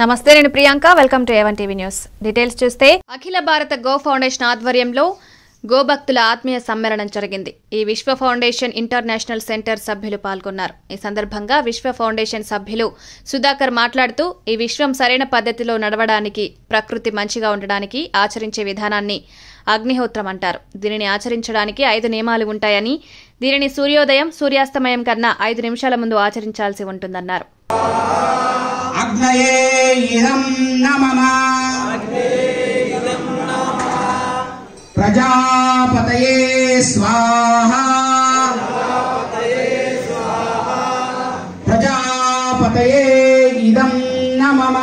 నమస్తే, నేను Priyanka. Welcome to A1 TV news. Details చూస్తే అఖిల భారత గో ఫౌండేషన్ ఆధ్వర్యంలో గోభక్తుల ఆత్మీయ సమ్మేళనం జరిగింది. ఈ విశ్వ ఫౌండేషన్ ఇంటర్నేషనల్ సెంటర్ సభ్యులు పాల్గొన్నారు. ఈ సందర్భంగా విశ్వ ఫౌండేషన్ సభ్యులు సుధాకర్ మాట్లాడుతూ, ఈ విశ్వం సరైన పద్ధతిలో నడవడానికి, ప్రకృతి మంచిగా ఉండడానికి ఆచరించే విధానాన్ని అగ్నిహోత్రం అంటారు. దీనిని ఆచరించడానికి 5 నియమాలు ఉంటాయని, దీనిని సూర్యోదయం, సూర్యాస్తమయం కన్నా 5 నిమిషాల ముందు ఆచరించాల్సి ఉంటుందన్నారు. అగ్నయే ఇదం నమః ప్రజాపతయే స్వాహా ప్రజాపతయే ఇదం నమః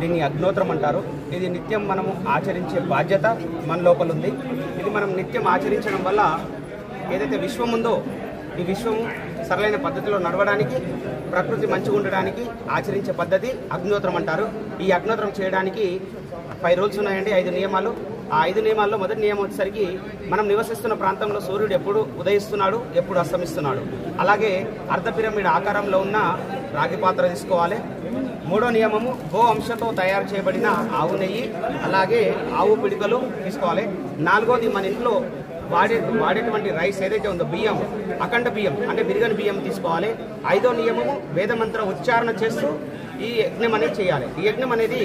దీన్ని అగ్నోత్రం అంటారు. ఇది నిత్యం మనము ఆచరించే బాధ్యత మన లోపల ఉంది. ఇది మనం నిత్యం ఆచరించడం వల్ల ఏదైతే విశ్వం ఉందో, ఈ విశ్వము సరైన పద్ధతిలో నడవడానికి, ప్రకృతి మంచిగా ఉండడానికి ఆచరించే పద్ధతి అగ్నోత్రం అంటారు. ఈ అగ్నోత్రం చేయడానికి 5 రూల్స్ ఉన్నాయండి, 5 నియమాలు. ఆ 5 నియమాల్లో మొదటి నియమం వచ్చేసరికి మనం నివసిస్తున్న ప్రాంతంలో సూర్యుడు ఎప్పుడు ఉదయిస్తున్నాడు, ఎప్పుడు అస్తమిస్తున్నాడు. అలాగే అర్ధ పిరమిడ్ ఆకారంలో ఉన్న రాగి పాత్ర తీసుకోవాలి. 3వ నియమము గో అంశతో తయారు చేయబడిన ఆవు నెయ్యి, అలాగే ఆవు పిడికలు తీసుకోవాలి. 4వది మన ఇంట్లో వాడేటువంటి రైస్ ఏదైతే ఉందో, బియ్యం, అఖండ బియ్యం అంటే విరిగని బియ్యం తీసుకోవాలి. 5వ నియమము వేదమంత్ర ఉచ్చారణ చేస్తూ ఈ యజ్ఞం అనేది చేయాలి. ఈ యజ్ఞం అనేది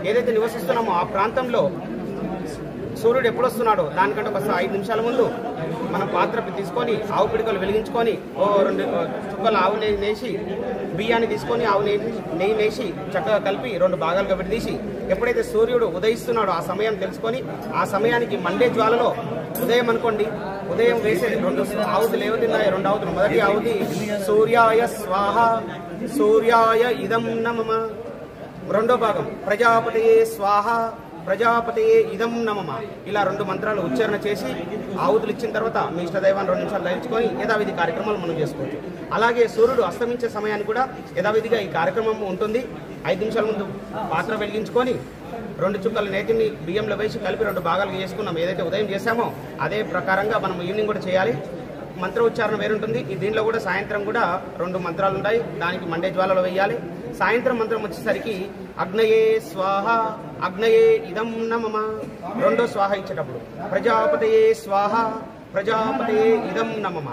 ఏదైతే నివసిస్తున్నామో ఆ ప్రాంతంలో సూర్యుడు ఎప్పుడు వస్తున్నాడో దానికంటే ఒక 5 నిమిషాల ముందు మనం పాత్ర తీసుకొని ఆవు పిడికలు వెలిగించుకొని 2 చుక్కల ఆవు నెయ్యి నేసి, బియ్యాన్ని తీసుకొని ఆవు నెయ్యి నేసి చక్కగా కలిపి 2 భాగాలుగా విడదీసి, ఎప్పుడైతే సూర్యుడు ఉదయిస్తున్నాడో ఆ సమయం తెలుసుకొని, ఆ సమయానికి మండే జ్వాలలో ఉదయం అనుకోండి, ఉదయం వేసే 2 ఆవుతులు ఏవైతున్నాయి, 2 ఆవుతులు. మొదటి ఆవుది సూర్యాయ స్వాహ సూర్యాయ ఇదం నమః. 2వ భాగం ప్రజాపతయే స్వాహ ప్రజాపతయే ఇదం నమః. ఇలా 2 మంత్రాలు ఉచ్చారణ చేసి ఆవుతులు ఇచ్చిన తర్వాత మీ ఇష్టదైవాన్ని 2 నిమిషాలు దయించుకొని యథావిధి కార్యక్రమాలు మనం చేసుకోవచ్చు. అలాగే సూర్యుడు అస్తమించే సమయానికి కూడా యథావిధిగా ఈ కార్యక్రమం ఉంటుంది. 5 నిమిషాల ముందు పాత్ర వెలిగించుకొని 2 చుక్కల నేతిని బియ్యంలో వేసి కలిపి 2 భాగాలుగా చేసుకున్నాం. ఏదైతే ఉదయం చేశామో అదే ప్రకారంగా మనం ఈవినింగ్ కూడా చేయాలి. మంత్ర ఉచ్చారణ వేరుంటుంది. దీనిలో కూడా సాయంత్రం కూడా 2 మంత్రాలు ఉంటాయి. దానికి మండే జ్వాలలో వేయాలి. సాయంత్రం మంత్రం వచ్చేసరికి అగ్నయే స్వాహ అగ్నయే ఇదం నమః. 2వ స్వాహ ఇచ్చేటప్పుడు ప్రజాపతయే స్వాహ ప్రజాపతయే ఇదం నమః.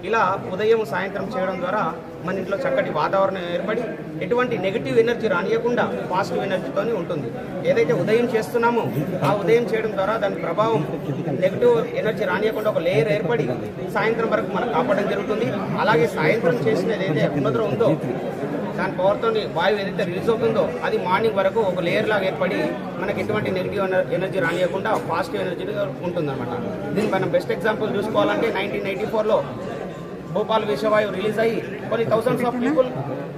ఇలా ఉదయం సాయంత్రం చేయడం ద్వారా మన ఇంట్లో చక్కటి వాతావరణం ఏర్పడి ఎటువంటి నెగిటివ్ ఎనర్జీ రానియకుండా పాజిటివ్ ఎనర్జీతో ఉంటుంది. ఏదైతే ఉదయం చేస్తున్నామో ఆ ఉదయం చేయడం ద్వారా దాని ప్రభావం నెగిటివ్ ఎనర్జీ రానియకుండా ఒక లేయర్ ఏర్పడి సాయంత్రం వరకు మనకు కాపాడడం జరుగుతుంది. అలాగే సాయంత్రం చేసిన ఏదైతే అగ్నిహోత్రం ఉందో దాని పవర్తో వాయువు ఏదైతే రిలీజ్ అవుతుందో అది మార్నింగ్ వరకు ఒక లేయర్ లాగా ఏర్పడి మనకి ఎటువంటి నెగిటివ్ ఎనర్జీ రానియకుండా పాజిటివ్ ఎనర్జీగా ఉంటుందన్నమాట. దీనికి మనం బెస్ట్ ఎగ్జాంపుల్ చూసుకోవాలంటే 1984లో భోపాల్ విషవాయువు రిలీజ్ అయ్యి కొన్ని థౌసండ్స్ ఆఫ్ పీపుల్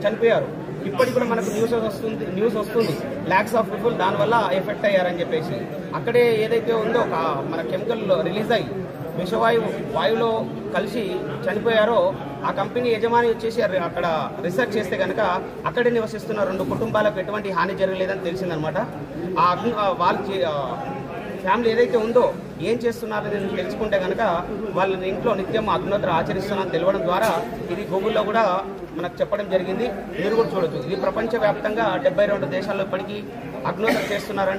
చనిపోయారు. ఇప్పటికి కూడా మనకు న్యూస్ వస్తుంది ల్యాక్స్ ఆఫ్ పీపుల్ దానివల్ల ఎఫెక్ట్ అయ్యారని చెప్పేసి. అక్కడే ఏదైతే ఉందో మన కెమికల్ రిలీజ్ అయ్యి వాయువులో కలిసి చనిపోయారో ఆ కంపెనీ యజమాని వచ్చేసి అక్కడ రీసెర్చ్ చేస్తే కనుక అక్కడే నివసిస్తున్న 2 కుటుంబాలకు ఎటువంటి హాని జరగలేదని తెలిసిందనమాట. వాళ్ళ ఫ్యామిలీ ఏదైతే ఉందో ఏం చేస్తున్నారని తెలుసుకుంటే కనుక వాళ్ళ ఇంట్లో నిత్యం అగ్నిహోత్ర ఆచరిస్తున్నారని తెలవడం ద్వారా ఇది గూగుల్లో కూడా మనకు చెప్పడం జరిగింది. మీరు కూడా చూడొచ్చు. ఇది ప్రపంచవ్యాప్తంగా 72 దేశాల్లో ఇప్పటికీ అగ్నిహోత్ర చేస్తున్నారని